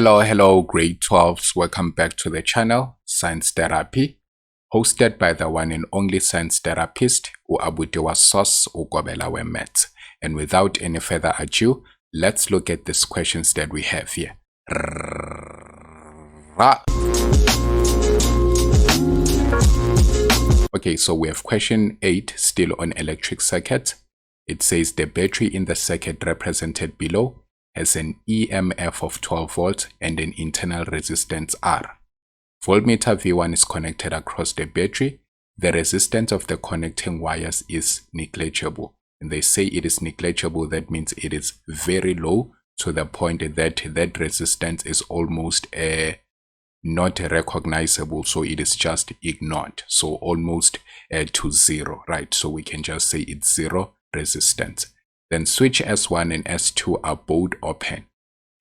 Hello, grade 12s. Welcome back to the channel, Science Therapy, hosted by the one and only science therapist, Uabudewa Sos Ugobela Maths. And without any further ado, let's look at these questions that we have here. Okay, so we have question 8 still on electric circuit. It says the battery in the circuit represented below has an EMF of 12 volts and an internal resistance R. Voltmeter V1 is connected across the battery. The resistance of the connecting wires is negligible. And they say it is negligible, that means it is very low to the point that that resistance is almost not recognizable, so it is just ignored. So almost to zero, right? So we can just say it's zero resistance. Then switch S1 and S2 are both open.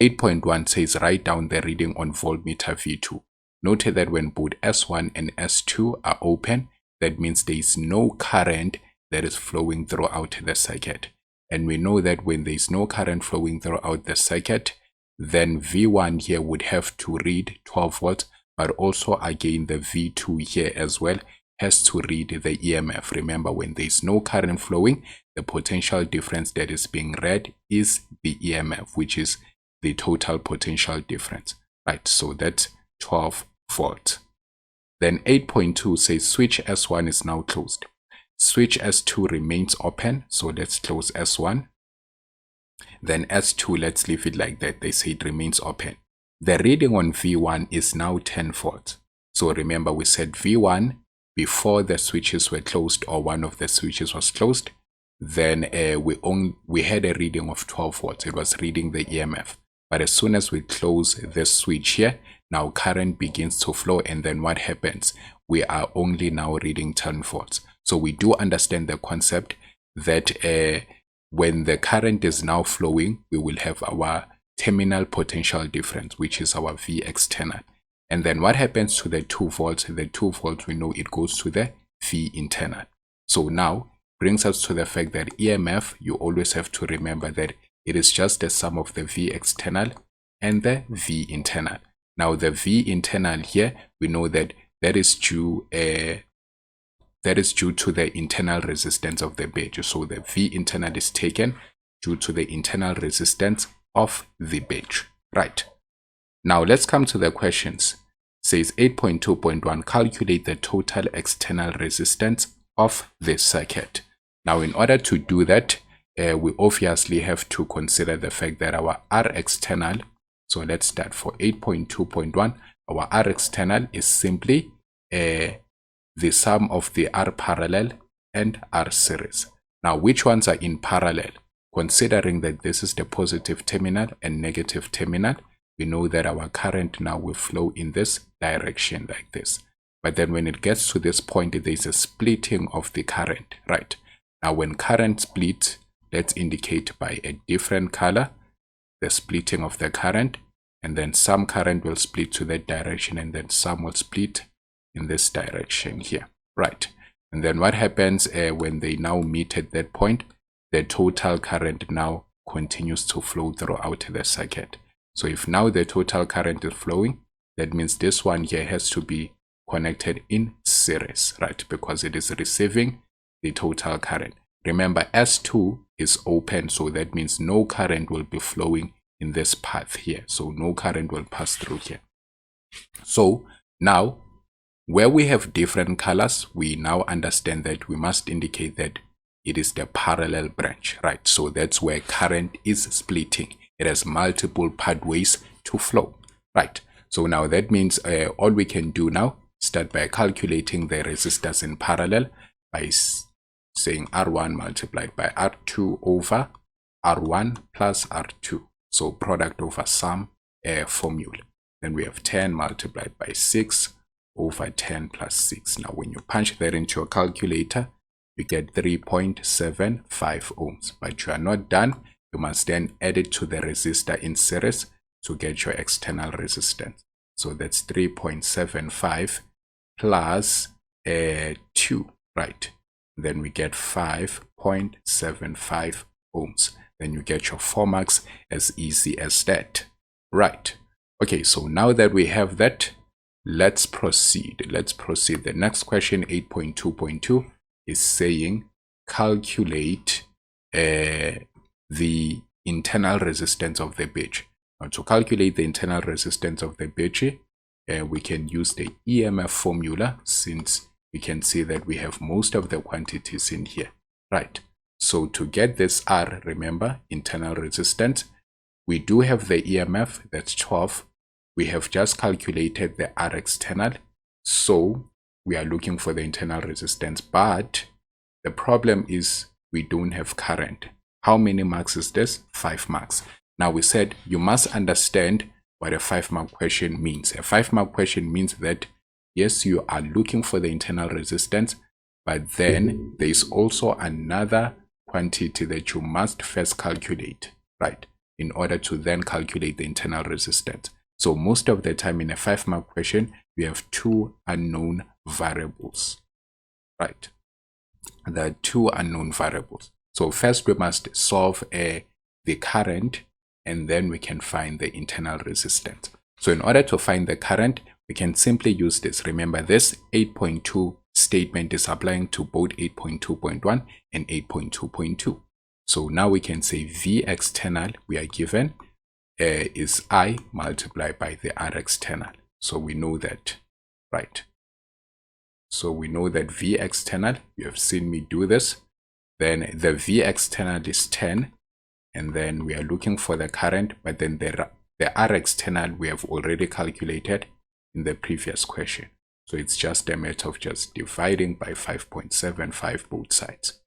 8.1 says write down the reading on voltmeter V2. Note that when both S1 and S2 are open, that means there is no current that is flowing throughout the circuit. And we know that when there is no current flowing throughout the circuit, then V1 here would have to read 12 volts, but also again the V2 here as well has to read the EMF. Remember, when there is no current flowing, the potential difference that is being read is the EMF, which is the total potential difference, right? So that's 12 volts. Then 8.2 says switch S1 is now closed. Switch S2 remains open, so let's close S1. Then S2, let's leave it like that. They say it remains open. The reading on V1 is now 10 volts. So remember, we said V1 before the switches were closed, or one of the switches was closed, then we had a reading of 12 volts. It was reading the EMF. But as soon as we close the switch here, now current begins to flow, and then what happens? We are only now reading 10 volts. So we do understand the concept that when the current is now flowing, we will have our terminal potential difference, which is our V external. And then what happens to the 2 volts? The 2 volts, we know it goes to the V internal. So now brings us to the fact that EMF, you always have to remember that it is just the sum of the V external and the V internal. Now the V internal here, we know that that is due to the internal resistance of the battery. So the V internal is taken due to the internal resistance of the battery, right? Now let's come to the questions. It says 8.2.1, calculate the total external resistance of this circuit. Now in order to do that, we obviously have to consider the fact that our R external, so let's start for 8.2.1, our R external is simply the sum of the R parallel and R series. Now which ones are in parallel? Considering that this is the positive terminal and negative terminal, we know that our current now will flow in this direction like this. But then when it gets to this point, there is a splitting of the current, right? Now when current splits, let's indicate by a different color the splitting of the current, and then some current will split to that direction, and then some will split in this direction here, right? And then what happens when they now meet at that point? The total current now continues to flow throughout the circuit. So if now the total current is flowing, that means this one here has to be connected in series, right? Because it is receiving the total current. Remember, S2 is open, so that means no current will be flowing in this path here. So no current will pass through here. So now, where we have different colors, we now understand that we must indicate that it is the parallel branch, right? So that's where current is splitting. It has multiple pathways to flow, right? So now that means all we can do now, start by calculating the resistors in parallel by saying R1 multiplied by R2 over R1 plus R2. So product over sum formula. Then we have 10 multiplied by 6 over 10 plus 6. Now when you punch that into your calculator, you get 3.75 ohms. But you are not done. You must then add it to the resistor in series to get your external resistance. So that's 3.75 plus 2, right? Then we get 5.75 ohms. Then you get your 4 marks as easy as that, right? Okay, so now that we have that, let's proceed. The next question, 8.2.2, is saying calculate the internal resistance of the battery. Now, to calculate the internal resistance of the battery, we can use the EMF formula, since we can see that we have most of the quantities in here, right? So to get this R, remember, internal resistance, we do have the EMF, that's 12. We have just calculated the R external, so we are looking for the internal resistance, but the problem is we don't have current. How many marks is this? 5 marks. Now we said you must understand what a 5-mark question means. A 5-mark question means that yes, you are looking for the internal resistance, but then there is also another quantity that you must first calculate, right, in order to then calculate the internal resistance. So most of the time in a 5-mark question, we have 2 unknown variables, right? There are 2 unknown variables. So first we must solve the current, and then we can find the internal resistance. So in order to find the current, we can simply use this. Remember, this 8.2 statement is applying to both 8.2.1 and 8.2.2. So now we can say V external, we are given, is I multiplied by the R external. So we know that, right? So we know that V external, you have seen me do this. Then the V external is 10. And then we are looking for the current, but then the R external we have already calculated in the previous question. So it's just a matter of just dividing by 5.75 both sides.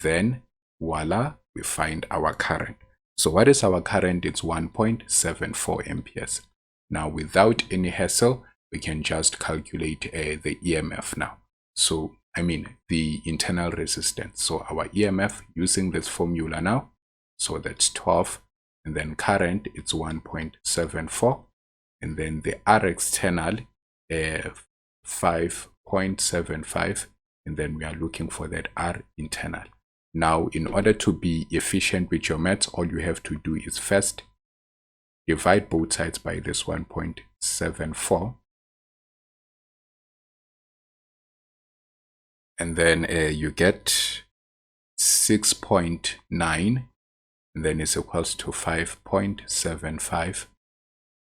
Then voila, we find our current. So what is our current? It's 1.74 amperes. Now without any hassle, we can just calculate the EMF now. So I mean the internal resistance. So our EMF using this formula now, so that's 12, and then current, it's 1.74, and then the R external, 5.75, and then we are looking for that R internal. Now, in order to be efficient with your maths, all you have to do is first divide both sides by this 1.74, and then you get 6.9, and then it's equals to 5.75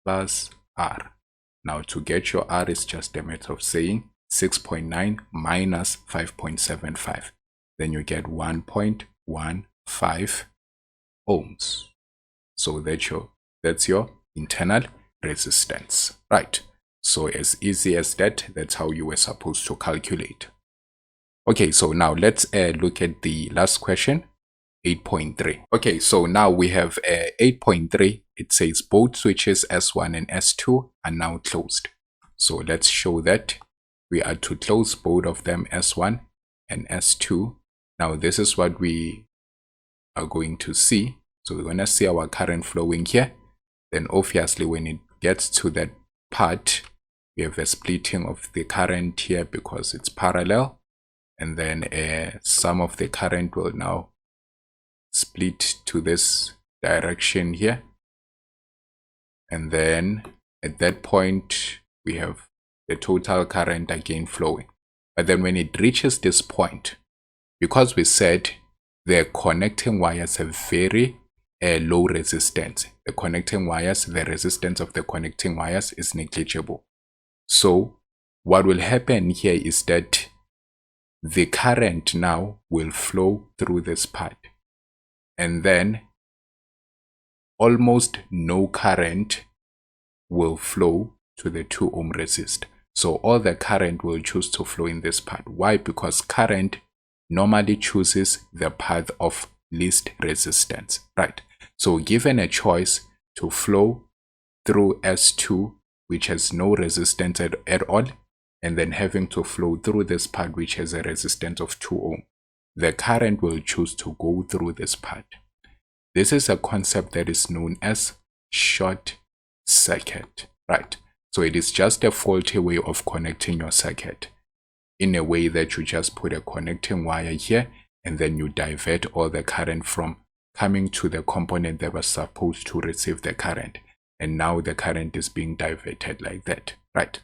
plus R. Now to get your R is just a matter of saying 6.9 minus 5.75. Then you get 1.15 ohms. So that's your internal resistance, right? So as easy as that, that's how you were supposed to calculate. Okay, so now let's look at the last question. 8.3. Okay, so now we have 8.3. It says both switches S1 and S2 are now closed. So let's show that we are to close both of them, S1 and S2. Now this is what we are going to see. So we're going to see our current flowing here. Then obviously when it gets to that part, we have a splitting of the current here because it's parallel. And then some of the current will now split to this direction here, and then at that point we have the total current again flowing. But then when it reaches this point, because we said the connecting wires have very low resistance, the resistance of the connecting wires is negligible. So what will happen here is that the current now will flow through this part, and then almost no current will flow to the 2 ohm resist. So all the current will choose to flow in this part. Why? Because current normally chooses the path of least resistance, right? So given a choice to flow through S2, which has no resistance at all, and then having to flow through this part which has a resistance of 2 ohm, the current will choose to go through this part. This is a concept that is known as short circuit, right? So it is just a faulty way of connecting your circuit, in a way that you just put a connecting wire here and then you divert all the current from coming to the component that was supposed to receive the current. and now the current is being diverted like that, right?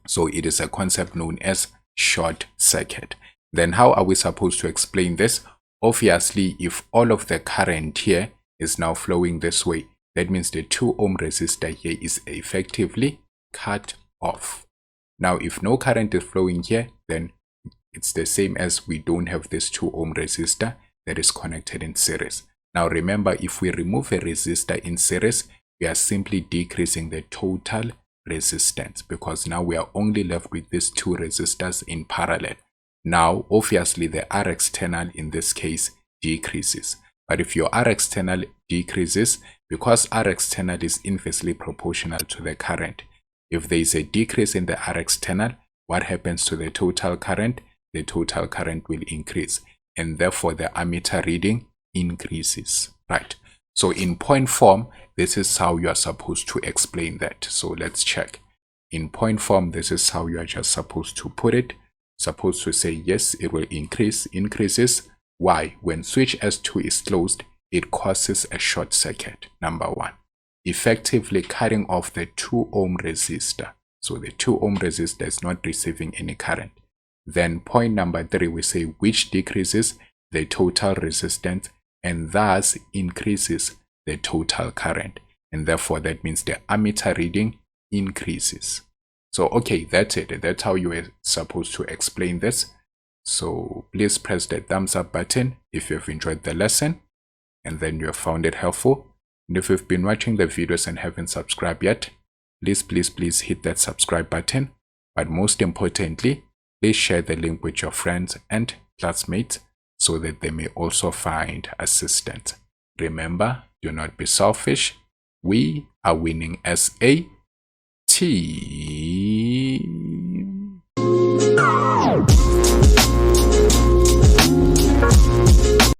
So it is a concept known as short circuit. Then how are we supposed to explain this? Obviously, if all of the current here is now flowing this way, that means the 2 ohm resistor here is effectively cut off. Now, if no current is flowing here, then it's the same as we don't have this 2 ohm resistor that is connected in series. Now remember, if we remove a resistor in series, we are simply decreasing the total resistance, because now we are only left with these 2 resistors in parallel. Now, obviously, the R external in this case decreases. But if your R external decreases, because R external is inversely proportional to the current, if there is a decrease in the R external, what happens to the total current? The total current will increase, and therefore the ammeter reading increases, right? So in point form, this is how you are supposed to explain that. So let's check. In point form, this is how you are just supposed to put it. Supposed to say, yes, it will increases. Why? When switch S2 is closed, it causes a short circuit, number 1, effectively cutting off the 2 ohm resistor. So the 2 ohm resistor is not receiving any current. Then point number 3, we say which decreases the total resistance and thus increases the total current. And therefore that means the ammeter reading increases. So okay, that's it. That's how you are supposed to explain this. So please press the thumbs up button if you've enjoyed the lesson and then you have found it helpful. And if you've been watching the videos and haven't subscribed yet, please hit that subscribe button. But most importantly, please share the link with your friends and classmates so that they may also find assistance. Remember, do not be selfish. We are winning as a team.